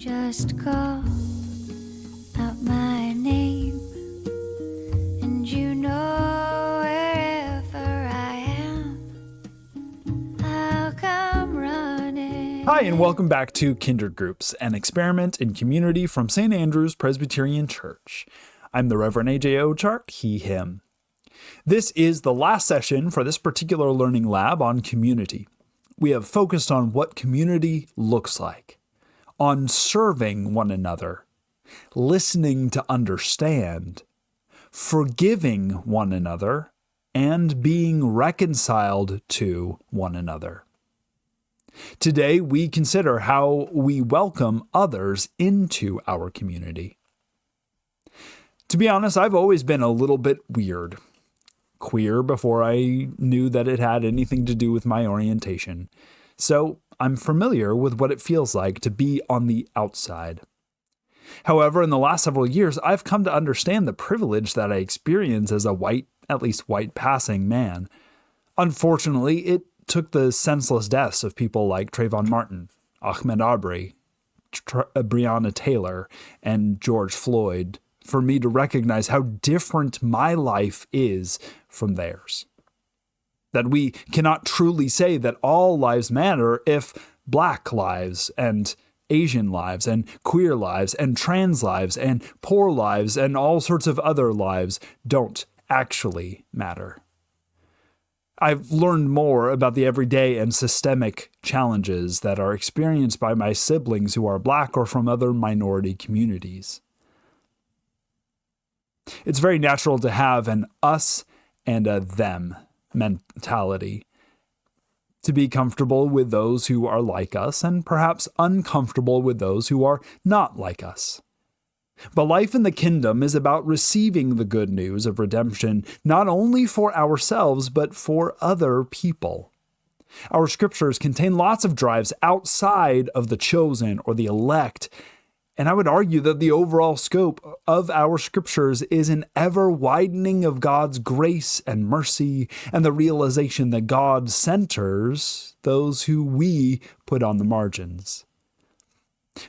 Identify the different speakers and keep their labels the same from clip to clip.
Speaker 1: Just call out my name, and you know wherever I am, I'll come running.
Speaker 2: Hi, and welcome back to Kindred Groups, an experiment in community from St. Andrew's Presbyterian Church. I'm the Reverend A.J. Ochart, he, him. This is the last session for this particular learning lab on community. We have focused on what community looks like, on serving one another, listening to understand, forgiving one another, and being reconciled to one another. Today, we consider how we welcome others into our community. To be honest, I've always been a little bit weird. Queer before I knew that it had anything to do with my orientation. So I'm familiar with what it feels like to be on the outside. However, in the last several years, I've come to understand the privilege that I experience as a white, at least white passing man. Unfortunately, it took the senseless deaths of people like Trayvon Martin, Ahmaud Arbery, Breonna Taylor, and George Floyd for me to recognize how different my life is from theirs. That we cannot truly say that all lives matter if Black lives and Asian lives and queer lives and trans lives and poor lives and all sorts of other lives don't actually matter. I've learned more about the everyday and systemic challenges that are experienced by my siblings who are Black or from other minority communities. It's very natural to have an us and a them mentality, to be comfortable with those who are like us and perhaps uncomfortable with those who are not like us. But life in the kingdom is about receiving the good news of redemption, not only for ourselves, but for other people. Our scriptures contain lots of drives outside of the chosen or the elect, and I would argue that the overall scope of our scriptures is an ever-widening of God's grace and mercy and the realization that God centers those who we put on the margins.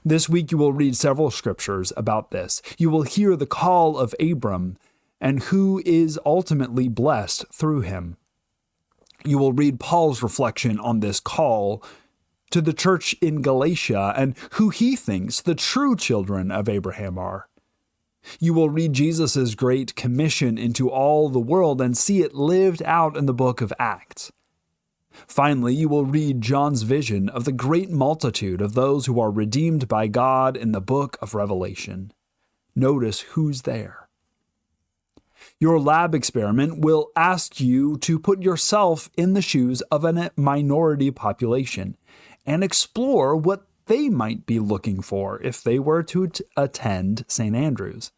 Speaker 2: This week you will read several scriptures about this. You will hear the call of Abram and who is ultimately blessed through him. You will read Paul's reflection on this call to the church in Galatia and who he thinks the true children of Abraham are. You will read Jesus' great commission into all the world and see it lived out in the book of Acts. Finally, you will read John's vision of the great multitude of those who are redeemed by God in the book of Revelation. Notice who's there. Your lab experiment will ask you to put yourself in the shoes of a minority population and explore what they might be looking for if they were to attend St. Andrew's.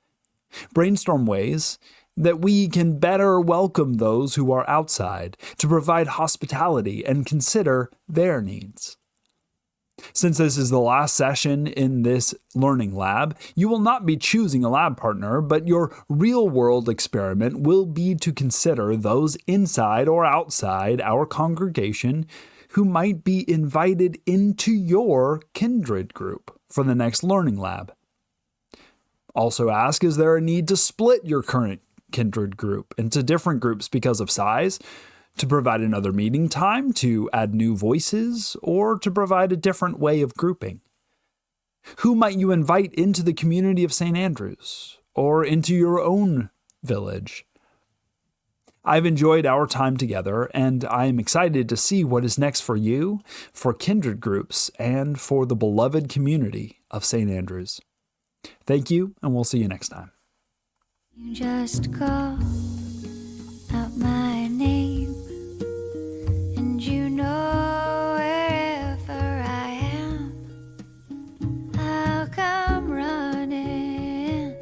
Speaker 2: Brainstorm ways that we can better welcome those who are outside, to provide hospitality and consider their needs. Since this is the last session in this learning lab, you will not be choosing a lab partner, but your real-world experiment will be to consider those inside or outside our congregation who might be invited into your Kindred group for the next learning lab. Also ask, is there a need to split your current Kindred group into different groups because of size, to provide another meeting time, to add new voices, or to provide a different way of grouping? Who might you invite into the community of St. Andrew's or into your own village? I've enjoyed our time together, and I am excited to see what is next for you, for Kindred groups, and for the beloved community of St. Andrew's. Thank you, and we'll see you next time.
Speaker 1: You just call out my name, and you know wherever I am, I'll come running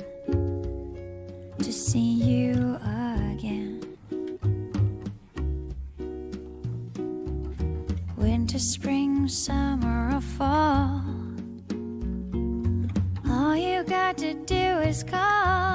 Speaker 1: to see you again. Winter, spring, summer, or fall, all you got to do is call.